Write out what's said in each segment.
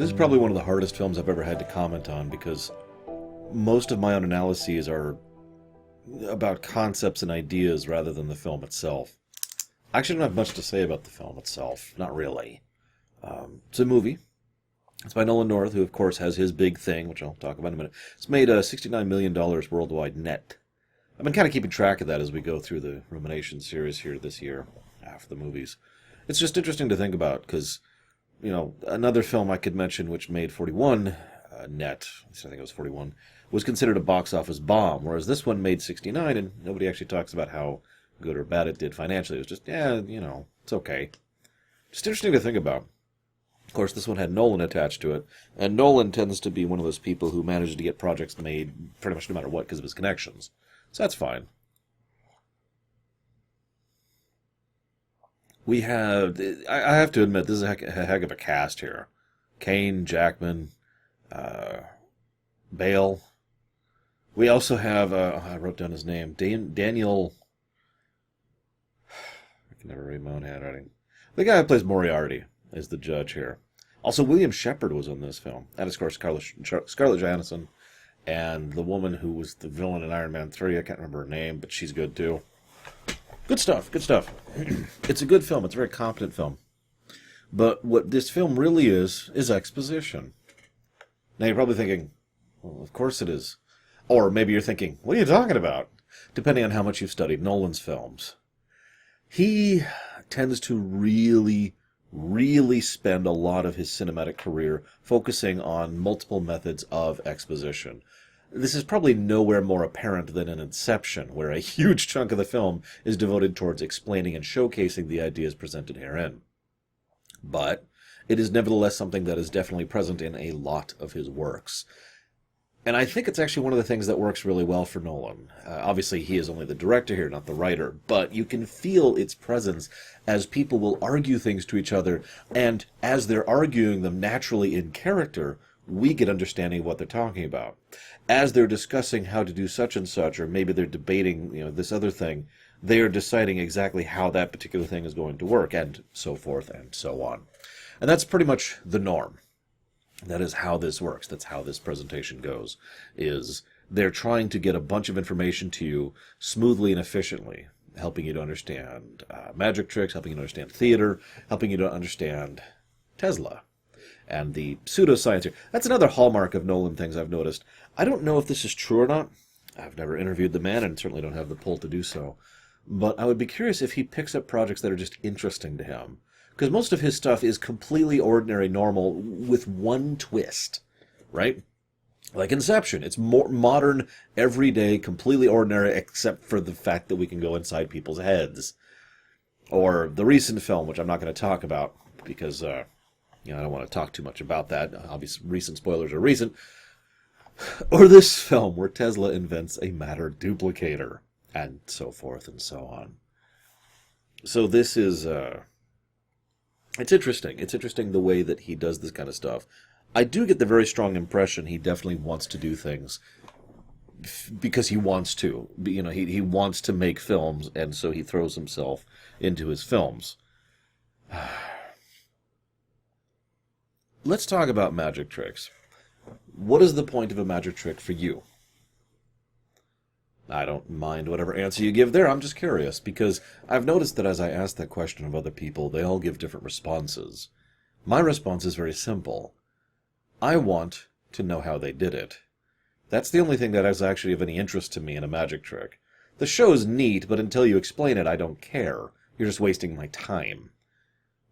This is probably one of the hardest films I've ever had to comment on because most of my own analyses are about concepts and ideas rather than the film itself. I actually don't have much to say about the film itself. Not really. It's a movie. It's by Nolan North, who, of course, has his big thing, which I'll talk about in a minute. It's made $69 million worldwide net. I've been kind of keeping track of that as we go through the Rumination series here this year, after the movies. It's just interesting to think about, because, you know, another film I could mention which made 41 net, I think it was 41, was considered a box office bomb, whereas this one made 69, and nobody actually talks about how good or bad it did financially. It was just, yeah, you know, it's okay. Just interesting to think about. Of course, this one had Nolan attached to it, and Nolan tends to be one of those people who manages to get projects made pretty much no matter what because of his connections. So that's fine. We have, I have to admit, this is a heck of a cast here. Kane, Jackman, Bale. We also have, I wrote down his name, Daniel, I can never read my own handwriting. The guy who plays Moriarty is the judge here. Also, William Shepherd was in this film. And, of course, Scarlett Johansson. And the woman who was the villain in Iron Man 3, I can't remember her name, but she's good, too. Good stuff, good stuff. It's a good film. It's a very competent film. But what this film really is exposition. Now, you're probably thinking, well, of course it is. Or maybe you're thinking, what are you talking about? Depending on how much you've studied Nolan's films. He tends to really spend a lot of his cinematic career focusing on multiple methods of exposition. This is probably nowhere more apparent than in Inception, where a huge chunk of the film is devoted towards explaining and showcasing the ideas presented herein. But it is nevertheless something that is definitely present in a lot of his works. And I think it's actually one of the things that works really well for Nolan. Obviously, he is only the director here, not the writer, but you can feel its presence as people will argue things to each other, and as they're arguing them naturally in character, we get understanding of what they're talking about. As they're discussing how to do such and such, or maybe they're debating, you know, this other thing, they are deciding exactly how that particular thing is going to work, and so forth and so on. And that's pretty much the norm. That is how this works. That's how this presentation goes, is they're trying to get a bunch of information to you smoothly and efficiently, helping you to understand magic tricks, helping you to understand theater, helping you to understand Tesla and the pseudoscience here. That's another hallmark of Nolan things I've noticed. I don't know if this is true or not. I've never interviewed the man and certainly don't have the pull to do so. But I would be curious if he picks up projects that are just interesting to him. Because most of his stuff is completely ordinary, normal, with one twist, right? Like Inception. It's more modern, everyday, completely ordinary, except for the fact that we can go inside people's heads. Or the recent film, which I'm not going to talk about, because I don't want to talk too much about that. Obviously, recent spoilers are recent. Or this film, where Tesla invents a matter duplicator, and so forth and so on. So this is... It's interesting. It's interesting the way that he does this kind of stuff. I do get the very strong impression he definitely wants to do things because he wants to. You know, he wants to make films, and so he throws himself into his films. Let's talk about magic tricks. What is the point of a magic trick for you? I don't mind whatever answer you give there. I'm just curious, because I've noticed that as I ask that question of other people, they all give different responses. My response is very simple. I want to know how they did it. That's the only thing that is actually of any interest to me in a magic trick. The show's neat, but until you explain it, I don't care. You're just wasting my time.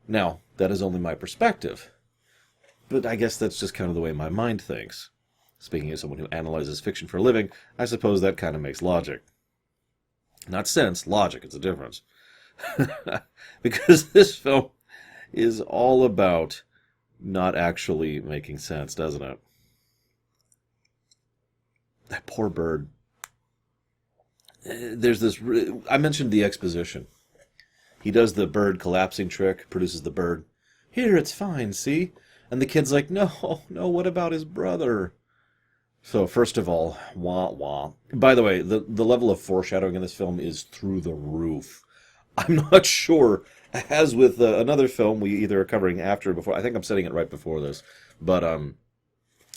Now, that is only my perspective. But I guess that's just kind of the way my mind thinks. Speaking as someone who analyzes fiction for a living, I suppose that kind of makes logic. Not sense, logic, it's a difference. Because this film is all about not actually making sense, doesn't it? That poor bird. There's this... I mentioned the exposition. He does the bird collapsing trick, produces the bird. Here, it's fine, see? And the kid's like, no, what about his brother? So, first of all, wah, wah. By the way, the level of foreshadowing in this film is through the roof. I'm not sure, as with another film we either are covering after or before, I think I'm setting it right before this, But I'm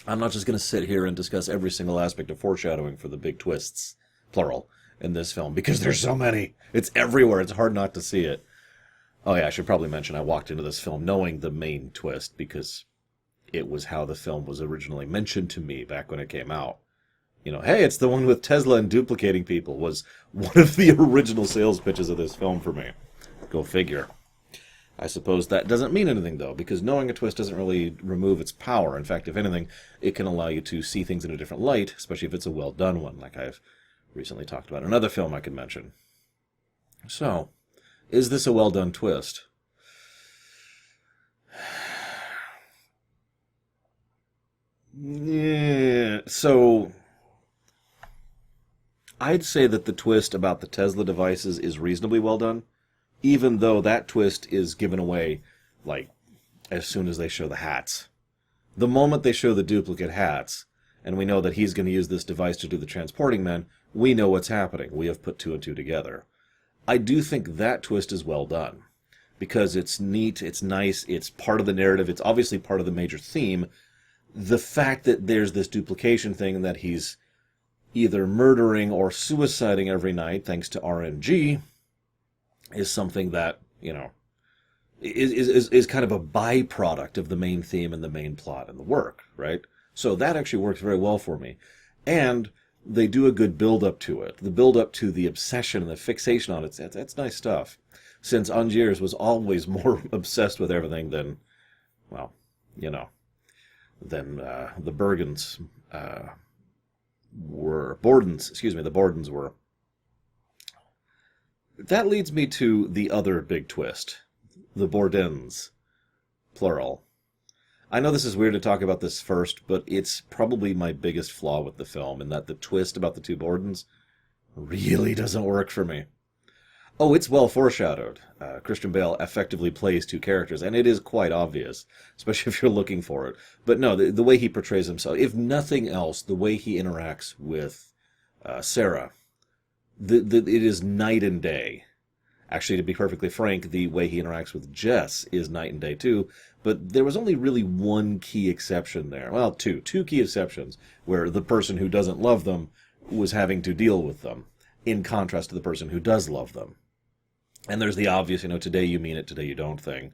not just going to sit here and discuss every single aspect of foreshadowing for the big twists, plural, in this film, because there's so many. It's everywhere. It's hard not to see it. Oh yeah, I should probably mention I walked into this film knowing the main twist because it was how the film was originally mentioned to me back when it came out. You know, hey, it's the one with Tesla and duplicating people was one of the original sales pitches of this film for me. Go figure. I suppose that doesn't mean anything, though, because knowing a twist doesn't really remove its power. In fact, if anything, it can allow you to see things in a different light, especially if it's a well-done one, like I've recently talked about. Another film I could mention. So, is this a well-done twist? Yeah, so I'd say that the twist about the Tesla devices is reasonably well done, even though that twist is given away, like, as soon as they show the hats. The moment they show the duplicate hats, and we know that he's going to use this device to do the transporting men, we know what's happening. We have put two and two together. I do think that twist is well done, because it's neat, it's nice, it's part of the narrative, it's obviously part of the major theme. The fact that there's this duplication thing and that he's either murdering or suiciding every night thanks to RNG is something that, you know, is kind of a byproduct of the main theme and the main plot and the work, right? So that actually works very well for me. And they do a good build-up to it. The build-up to the obsession and the fixation on it, that's nice stuff. Since Angiers was always more obsessed with everything than, well, you know, than the Bordens were. The Bordens were. That leads me to the other big twist. The Bordens. Plural. I know this is weird to talk about this first, but it's probably my biggest flaw with the film, in that the twist about the two Bordens really doesn't work for me. Oh, it's well foreshadowed. Christian Bale effectively plays two characters, and it is quite obvious, especially if you're looking for it. But no, the way he portrays himself, if nothing else, the way he interacts with Sarah, it is night and day. Actually, to be perfectly frank, the way he interacts with Jess is night and day too, but there was only really one key exception there. Well, two key exceptions, where the person who doesn't love them was having to deal with them, in contrast to the person who does love them. And there's the obvious, you know, today you mean it, today you don't thing.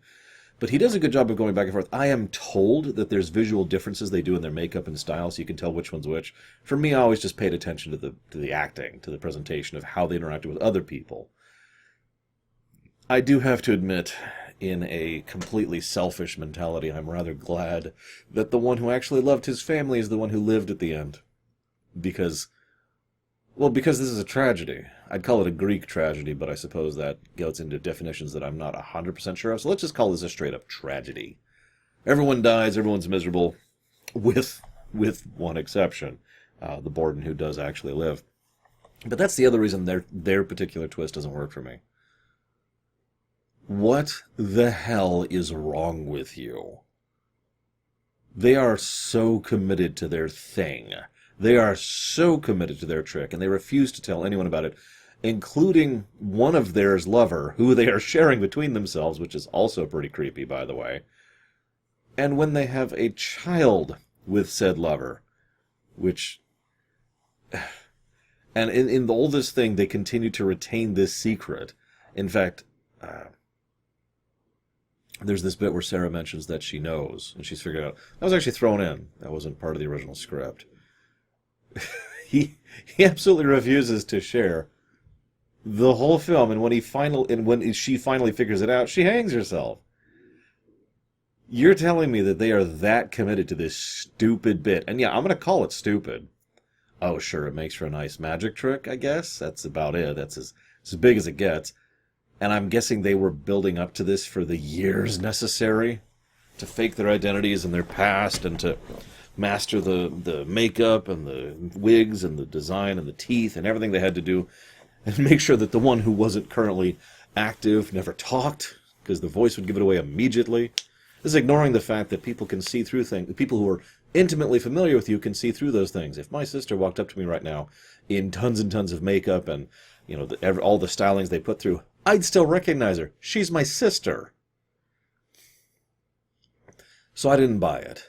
But he does a good job of going back and forth. I am told that there's visual differences they do in their makeup and style, so you can tell which one's which. For me, I always just paid attention to the acting, to the presentation of how they interacted with other people. I do have to admit, in a completely selfish mentality, I'm rather glad that the one who actually loved his family is the one who lived at the end. Because this is a tragedy. I'd call it a Greek tragedy, but I suppose that goes into definitions that I'm not 100% sure of. So let's just call this a straight-up tragedy. Everyone dies, everyone's miserable, with one exception, the Borden who does actually live. But that's the other reason their particular twist doesn't work for me. What the hell is wrong with you? They are so committed to their thing. They are so committed to their trick, and they refuse to tell anyone about it, including one of theirs lover, who they are sharing between themselves, which is also pretty creepy, by the way. And when they have a child with said lover, which... And in all this thing, they continue to retain this secret. In fact... there's this bit where Sarah mentions that she knows, and she's figured out. That was actually thrown in. That wasn't part of the original script. He absolutely refuses to share the whole film, and when she finally figures it out, she hangs herself. You're telling me that they are that committed to this stupid bit, and yeah, I'm going to call it stupid. Oh, sure, it makes for a nice magic trick, I guess. That's about it. That's as big as it gets. And I'm guessing they were building up to this for the years necessary to fake their identities and their past and to master the makeup and the wigs and the design and the teeth and everything they had to do and make sure that the one who wasn't currently active never talked because the voice would give it away immediately. This is ignoring the fact that people can see through things. People who are intimately familiar with you can see through those things. If my sister walked up to me right now in tons and tons of makeup and, you know, all the stylings they put through, I'd still recognize her. She's my sister. So I didn't buy it.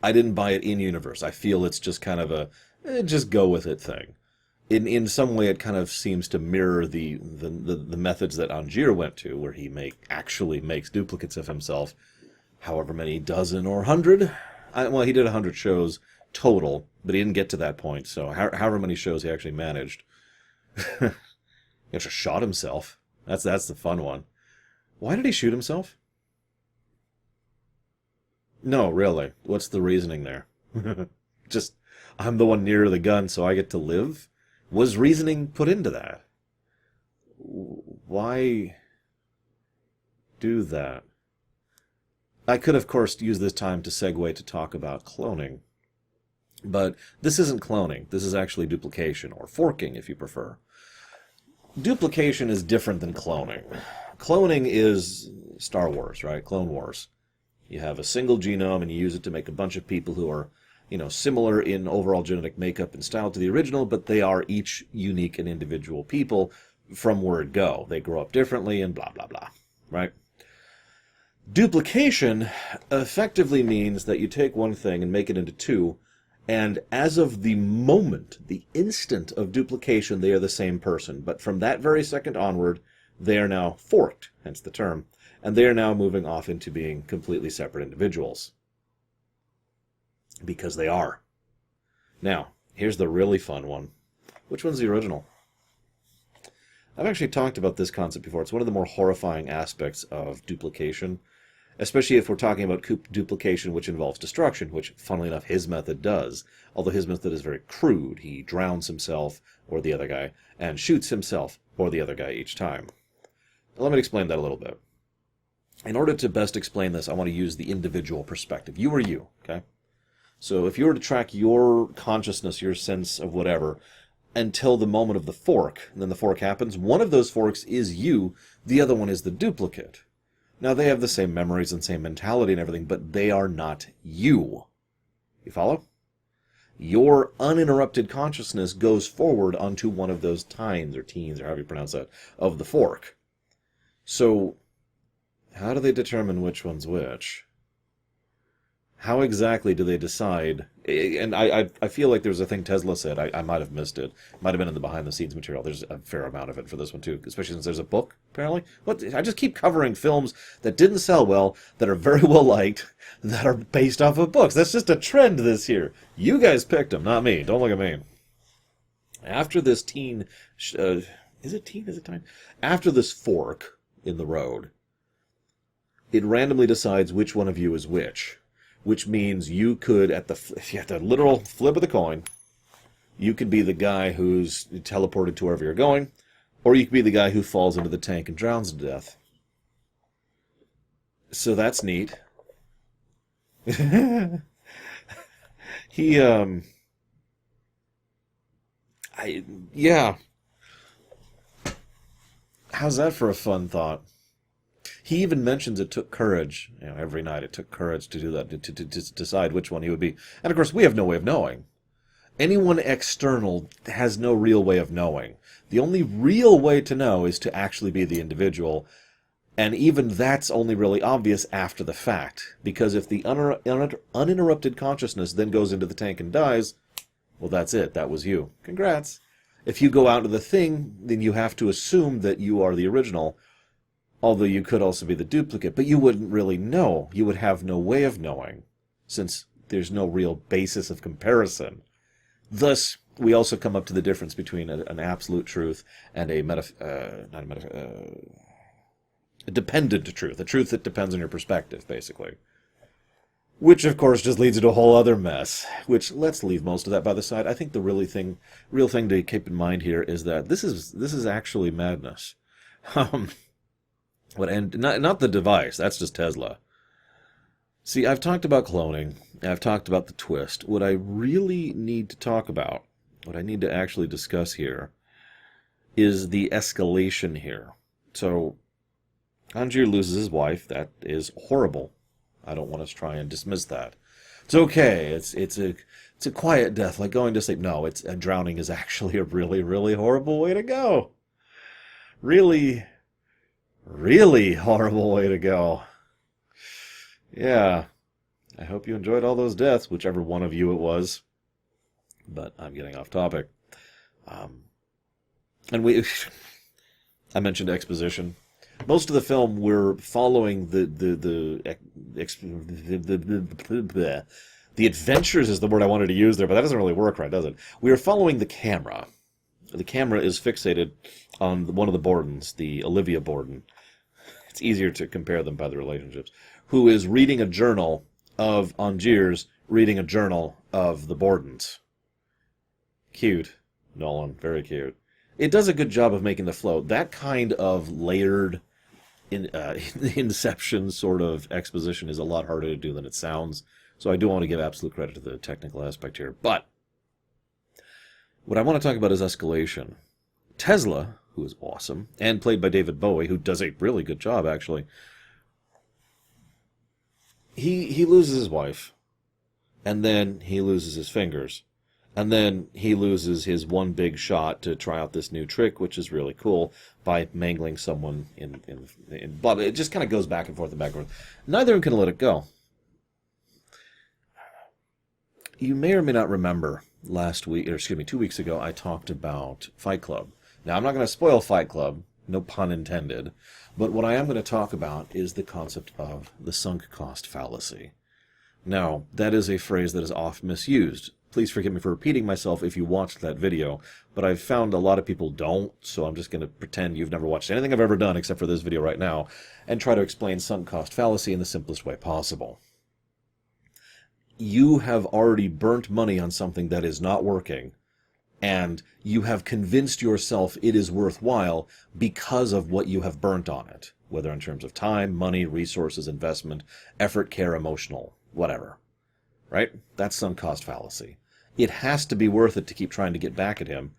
I didn't buy it in universe. I feel it's just kind of a just go with it thing. In some way, it kind of seems to mirror the methods that Angier went to, where he actually makes duplicates of himself, however many dozen or hundred. Well, he did 100 shows total, but he didn't get to that point. So however many shows he actually managed, he actually shot himself. That's the fun one. Why did he shoot himself? No, really. What's the reasoning there? Just, I'm the one nearer the gun, so I get to live? Was reasoning put into that? Why do that? I could, of course, use this time to segue to talk about cloning. But this isn't cloning. This is actually duplication, or forking, if you prefer. Duplication is different than cloning. Cloning is Star Wars, right? Clone Wars. You have a single genome and you use it to make a bunch of people who are, similar in overall genetic makeup and style to the original, but they are each unique and individual people from word go. They grow up differently and blah, blah, blah, right? Duplication effectively means that you take one thing and make it into two, and as of the moment, the instant of duplication, they are the same person. But from that very second onward, they are now forked, hence the term, and they are now moving off into being completely separate individuals. Because they are. Now, here's the really fun one. Which one's the original? I've actually talked about this concept before. It's one of the more horrifying aspects of duplication, especially if we're talking about duplication which involves destruction, which, funnily enough, his method does. Although his method is very crude. He drowns himself, or the other guy, and shoots himself, or the other guy, each time. Let me explain that a little bit. In order to best explain this, I want to use the individual perspective. You are you, okay? So if you were to track your consciousness, your sense of whatever, until the moment of the fork, and then the fork happens, one of those forks is you, the other one is the duplicate. Now, they have the same memories and same mentality and everything, but they are not you. You follow? Your uninterrupted consciousness goes forward onto one of those tines, or teens, or however you pronounce that, of the fork. So, how do they determine which one's which? How exactly do they decide? And I feel like there was a thing Tesla said. I might have missed it. Might have been in the behind-the-scenes material. There's a fair amount of it for this one, too, especially since there's a book, apparently. I just keep covering films that didn't sell well, that are very well liked, that are based off of books. That's just a trend this year. You guys picked them, not me. Don't look at me. After this teen... is it teen? Is it time? After this fork in the road, it randomly decides which one of you is which. Which means you could, if you had the literal flip of the coin, you could be the guy who's teleported to wherever you're going, or you could be the guy who falls into the tank and drowns to death. So that's neat. Yeah. How's that for a fun thought? He even mentions it took courage. Every night it took courage to do that, to decide which one he would be. And of course, we have no way of knowing. Anyone external has no real way of knowing. The only real way to know is to actually be the individual. And even that's only really obvious after the fact. Because if the uninterrupted consciousness then goes into the tank and dies, well, that's it. That was you. Congrats. If you go out into the thing, then you have to assume that you are the original. Although you could also be the duplicate, but you wouldn't really know. You would have no way of knowing, since there's no real basis of comparison. Thus, we also come up to the difference between an absolute truth and a dependent truth, a truth that depends on your perspective, basically. Which, of course, just leads to a whole other mess. Which, let's leave most of that by the side. I think the real thing to keep in mind here is that this is actually madness. And not the device, that's just Tesla. See, I've talked about cloning, I've talked about the twist. What I really need to talk about, what I need to actually discuss here, is the escalation here. So, Angier loses his wife. That is horrible. I don't want to try and dismiss that. It's okay. It's a quiet death, like going to sleep. No, drowning is actually a really, really horrible way to go. Really horrible way to go. Yeah. I hope you enjoyed all those deaths, whichever one of you it was. But I'm getting off topic. And I mentioned exposition. Most of the film, we're following the adventures is the word I wanted to use there, but that doesn't really work right, does it? We are following the camera. The camera is fixated on one of the Bordens, the Olivia Borden. It's easier to compare them by the relationships. Who is reading a journal of Angiers, reading a journal of the Bordens. Cute, Nolan, very cute. It does a good job of making the flow. That kind of layered Inception sort of exposition is a lot harder to do than it sounds. So I do want to give absolute credit to the technical aspect here. But what I want to talk about is escalation. Tesla, who is awesome, and played by David Bowie, who does a really good job, actually. He loses his wife, and then he loses his fingers. And then he loses his one big shot to try out this new trick, which is really cool, by mangling someone in blah. It just kind of goes back and forth and back and forth. Neither of them can let it go. You may or may not remember 2 weeks ago, I talked about Fight Club. Now, I'm not going to spoil Fight Club, no pun intended, but what I am going to talk about is the concept of the sunk cost fallacy. Now, that is a phrase that is oft misused. Please forgive me for repeating myself if you watched that video, but I've found a lot of people don't, so I'm just going to pretend you've never watched anything I've ever done except for this video right now, and try to explain sunk cost fallacy in the simplest way possible. You have already burnt money on something that is not working, and you have convinced yourself it is worthwhile because of what you have burnt on it, whether in terms of time, money, resources, investment, effort, care, emotional, whatever. Right? That's sunk cost fallacy. It has to be worth it to keep trying to get back at him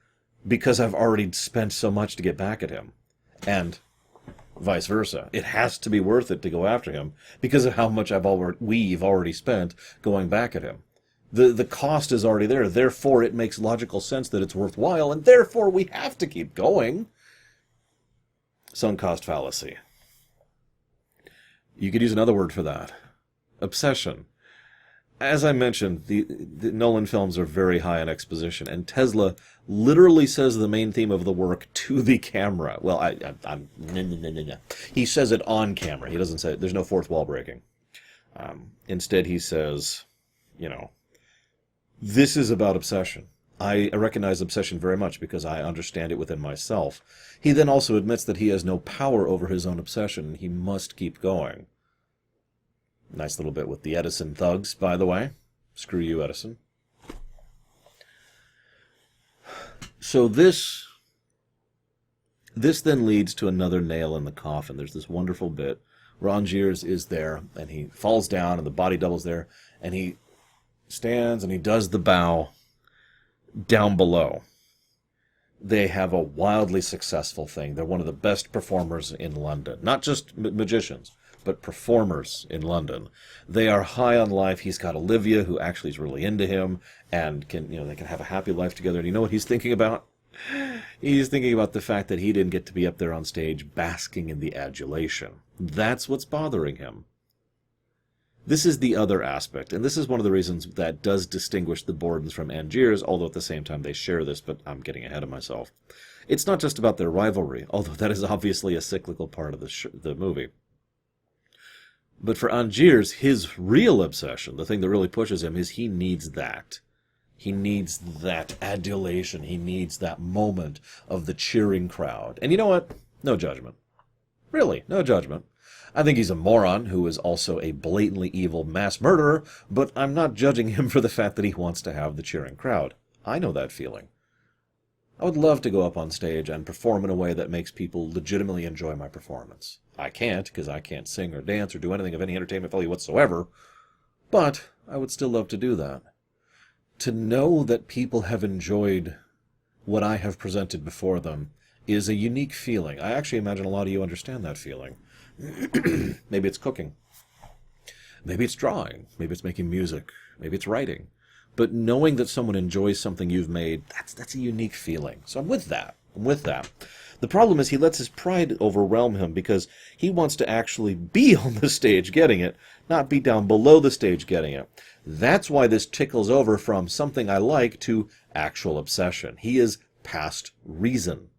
because I've already spent so much to get back at him. And vice versa. It has to be worth it to go after him because of how much we've already spent going back at him. The cost is already there. Therefore, it makes logical sense that it's worthwhile, and therefore we have to keep going. Sunk cost fallacy. You could use another word for that. Obsession. As I mentioned, the Nolan films are very high on exposition, and Tesla literally says the main theme of the work to the camera. Well, he says it on camera. He doesn't say it. There's no fourth wall breaking. Instead, he says, this is about obsession. I recognize obsession very much because I understand it within myself. He then also admits that he has no power over his own obsession. He must keep going. Nice little bit with the Edison thugs, by the way. Screw you, Edison. So this then leads to another nail in the coffin. There's this wonderful bit where Angiers is there, and he falls down, and the body double's there, and he stands, and he does the bow down below. They have a wildly successful thing. They're one of the best performers in London. Not just magicians, but performers in London. They are high on life. He's got Olivia, who actually is really into him, and they can have a happy life together. And you know what he's thinking about? He's thinking about the fact that he didn't get to be up there on stage basking in the adulation. That's what's bothering him. This is the other aspect, and this is one of the reasons that does distinguish the Bordens from Angiers, although at the same time they share this, but I'm getting ahead of myself. It's not just about their rivalry, although that is obviously a cyclical part of the movie. But for Angiers, his real obsession, the thing that really pushes him, is he needs that. He needs that adulation. He needs that moment of the cheering crowd. And you know what? No judgment. Really, no judgment. I think he's a moron who is also a blatantly evil mass murderer, but I'm not judging him for the fact that he wants to have the cheering crowd. I know that feeling. I would love to go up on stage and perform in a way that makes people legitimately enjoy my performance. I can't, because I can't sing or dance or do anything of any entertainment value whatsoever, but I would still love to do that. To know that people have enjoyed what I have presented before them is a unique feeling. I actually imagine a lot of you understand that feeling. Maybe it's cooking. Maybe it's drawing. Maybe it's making music. Maybe it's writing. But knowing that someone enjoys something you've made, that's a unique feeling. So I'm with that. The problem is he lets his pride overwhelm him because he wants to actually be on the stage getting it, not be down below the stage getting it. That's why this tickles over from something I like to actual obsession. He is past reason.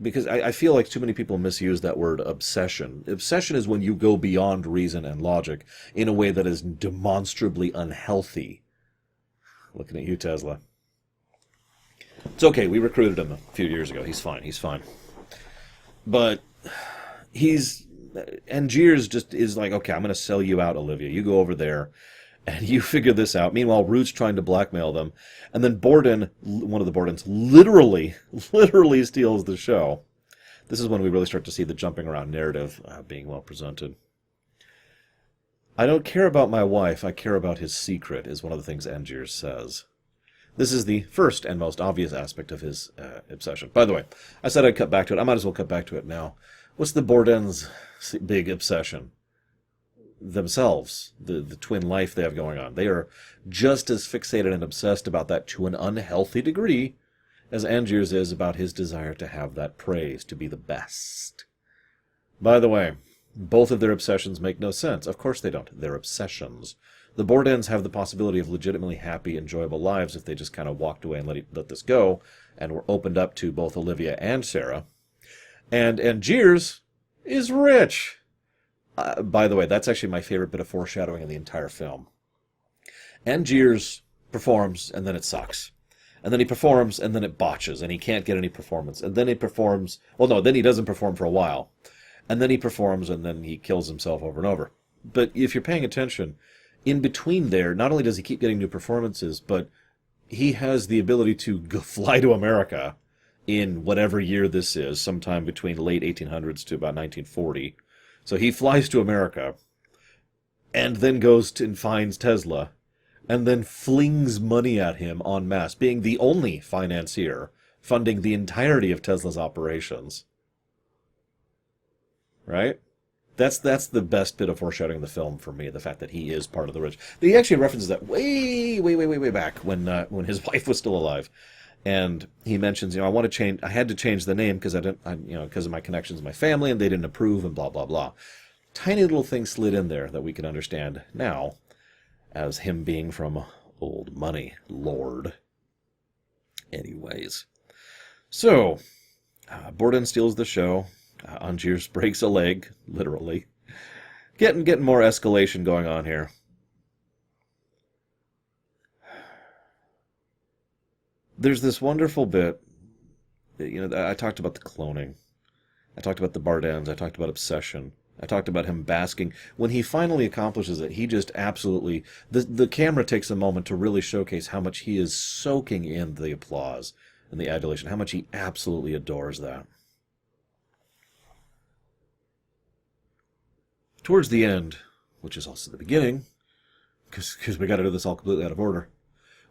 Because I feel like too many people misuse that word obsession. Obsession is when you go beyond reason and logic in a way that is demonstrably unhealthy. Looking at you, Tesla. It's okay, we recruited him a few years ago. He's fine, he's fine. But Angiers just is like, okay, I'm going to sell you out, Olivia. You go over there and you figure this out. Meanwhile, Root's trying to blackmail them. And then Borden, one of the Bordens, literally steals the show. This is when we really start to see the jumping around narrative being well presented. I don't care about my wife, I care about his secret, is one of the things Angiers says. This is the first and most obvious aspect of his obsession. By the way, I said I'd cut back to it. I might as well cut back to it now. What's the Borden's big obsession? Themselves, the twin life they have going on. They are just as fixated and obsessed about that to an unhealthy degree as Angiers is about his desire to have that praise, to be the best. By the way, both of their obsessions make no sense. Of course they don't. They're obsessions. The Bordens have the possibility of legitimately happy, enjoyable lives if they just kind of walked away and let this go and were opened up to both Olivia and Sarah. And Angiers is rich. By the way, that's actually my favorite bit of foreshadowing in the entire film. Angiers performs, and then it sucks. And then he performs, and then it botches, and he can't get any performance. And then he performs... Well, no, then he doesn't perform for a while. And then he performs, and then he kills himself over and over. But if you're paying attention, in between there, not only does he keep getting new performances, but he has the ability to fly to America in whatever year this is, sometime between late 1800s to about 1940. So he flies to America, and then goes and finds Tesla, and then flings money at him en masse, being the only financier funding the entirety of Tesla's operations. Right? That's the best bit of foreshadowing in the film for me, the fact that he is part of the rich. He actually references that way back when his wife was still alive. And he mentions, I had to change the name because because of my connections with my family, and they didn't approve, and blah, blah, blah. Tiny little thing slid in there that we can understand now as him being from old money, Lord. Anyways. So, Borden steals the show. Angiers breaks a leg, literally. Getting more escalation going on here. There's this wonderful bit, I talked about the cloning. I talked about the Bardens. I talked about obsession. I talked about him basking. When he finally accomplishes it, he just absolutely... The camera takes a moment to really showcase how much he is soaking in the applause and the adulation, how much he absolutely adores that. Towards the end, which is also the beginning, because we got to do this all completely out of order,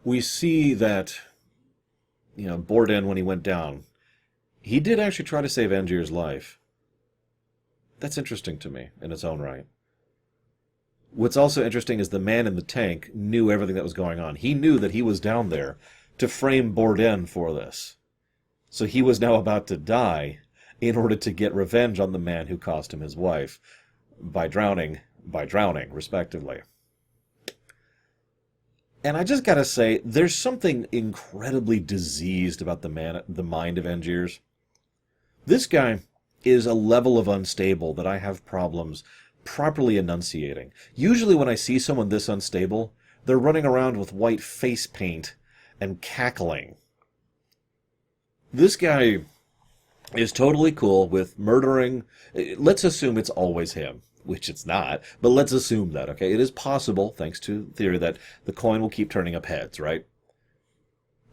we see that... Borden, when he went down, he did actually try to save Angier's life. That's interesting to me in its own right. What's also interesting is the man in the tank knew everything that was going on. He knew that he was down there to frame Borden for this. So he was now about to die in order to get revenge on the man who cost him his wife by drowning, respectively. And I just gotta say, there's something incredibly diseased about the mind of Angiers. This guy is a level of unstable that I have problems properly enunciating. Usually when I see someone this unstable, they're running around with white face paint and cackling. This guy is totally cool with murdering... Let's assume it's always him. Which it's not, but let's assume that, okay? It is possible, thanks to theory, that the coin will keep turning up heads, right?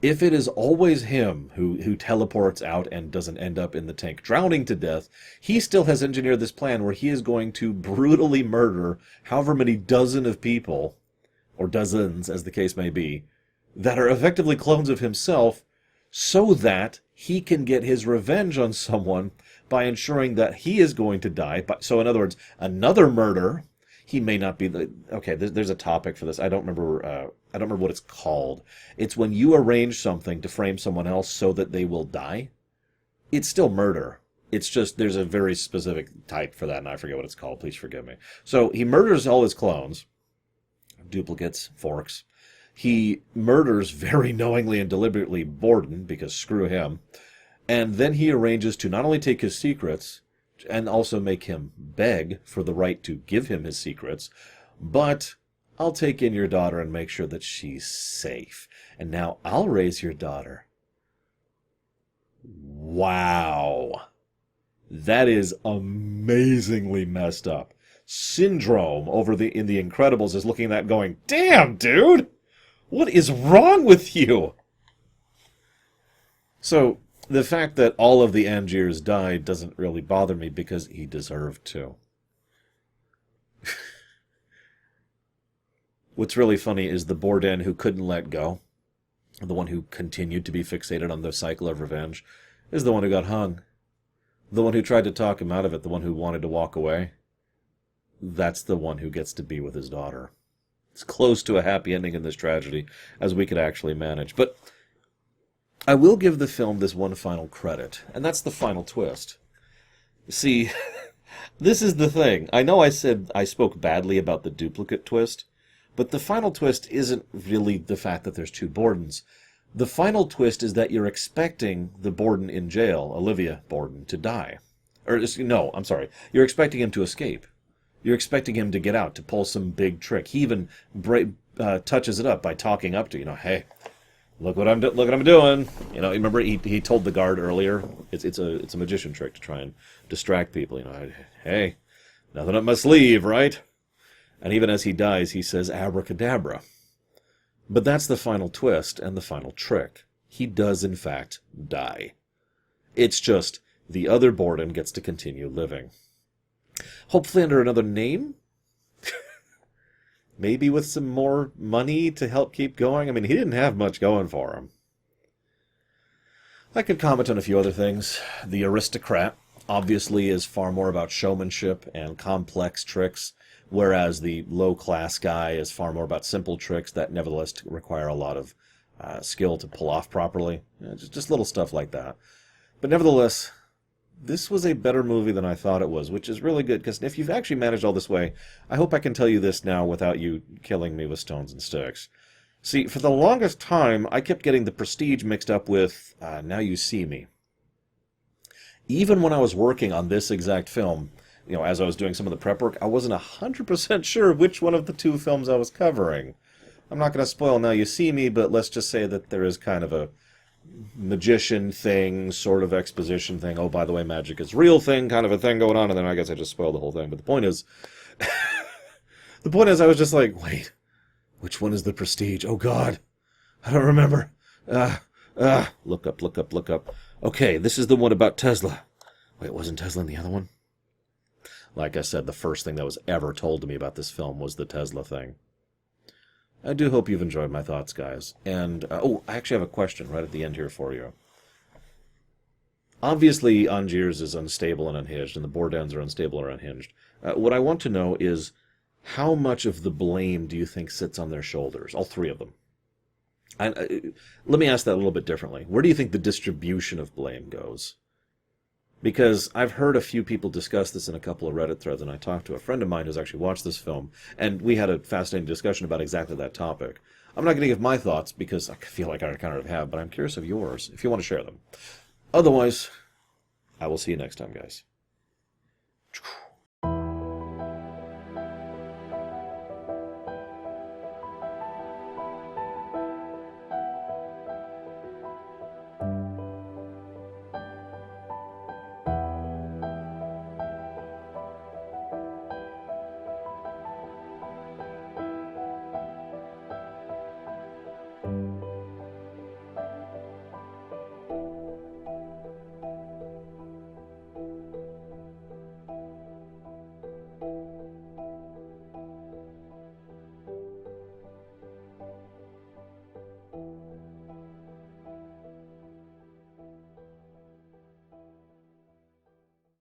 If it is always him who teleports out and doesn't end up in the tank drowning to death, he still has engineered this plan where he is going to brutally murder however many dozen of people, or dozens as the case may be, that are effectively clones of himself, so that he can get his revenge on someone by ensuring that he is going to die. So in other words, another murder. He may not be the... Okay, there's a topic for this. I don't remember what it's called. It's when you arrange something to frame someone else so that they will die. it's still murder. It's just there's a very specific type for that, and I forget what it's called. Please forgive me. So he murders all his clones, duplicates, forks. He murders very knowingly and deliberately Borden, because screw him. And then he arranges to not only take his secrets, and also make him beg for the right to give him his secrets, but I'll take in your daughter and make sure that she's safe. And now I'll raise your daughter. Wow. That is amazingly messed up. Syndrome in The Incredibles is looking at that going, damn, dude! What is wrong with you? So, the fact that all of the Angiers died doesn't really bother me because he deserved to. What's really funny is the Borden who couldn't let go, the one who continued to be fixated on the cycle of revenge, is the one who got hung. The one who tried to talk him out of it, the one who wanted to walk away, that's the one who gets to be with his daughter. It's close to a happy ending in this tragedy as we could actually manage. But I will give the film this one final credit, and that's the final twist. See, this is the thing. I know I said I spoke badly about the duplicate twist, but the final twist isn't really the fact that there's two Bordens. The final twist is that you're expecting the Borden in jail, Olivia Borden, to die. Or, no, I'm sorry. You're expecting him to escape. You're expecting him to get out, to pull some big trick. He even touches it up by talking up to, hey, look what I'm doing. Remember he told the guard earlier, it's a magician trick to try and distract people. Hey, nothing up my sleeve, right? And even as he dies, he says abracadabra. But that's the final twist and the final trick. He does, in fact, die. It's just the other Borden gets to continue living. Hopefully under another name? Maybe with some more money to help keep going? I mean, he didn't have much going for him. I could comment on a few other things. The Aristocrat obviously is far more about showmanship and complex tricks, whereas the low-class guy is far more about simple tricks that nevertheless require a lot of skill to pull off properly. Just little stuff like that. But nevertheless, this was a better movie than I thought it was, which is really good, because if you've actually managed all this way, I hope I can tell you this now without you killing me with stones and sticks. See, for the longest time, I kept getting The Prestige mixed up with Now You See Me. Even when I was working on this exact film, as I was doing some of the prep work, I wasn't 100% sure which one of the two films I was covering. I'm not going to spoil Now You See Me, but let's just say that there is kind of a magician thing, sort of exposition thing, oh, by the way, magic is real thing, kind of a thing going on, and then I guess I just spoiled the whole thing. But the point is, I was just like, wait, which one is The Prestige? Oh, God, I don't remember. Look up. Okay, this is the one about Tesla. Wait, wasn't Tesla in the other one? Like I said, the first thing that was ever told to me about this film was the Tesla thing. I do hope you've enjoyed my thoughts, guys. And, I actually have a question right at the end here for you. Obviously, Angiers is unstable and unhinged, and the Bordens are unstable or unhinged. What I want to know is, how much of the blame do you think sits on their shoulders? All three of them. Let me ask that a little bit differently. Where do you think the distribution of blame goes? Because I've heard a few people discuss this in a couple of Reddit threads, and I talked to a friend of mine who's actually watched this film, and we had a fascinating discussion about exactly that topic. I'm not going to give my thoughts, because I feel like I kind of have, but I'm curious of yours, if you want to share them. Otherwise, I will see you next time, guys.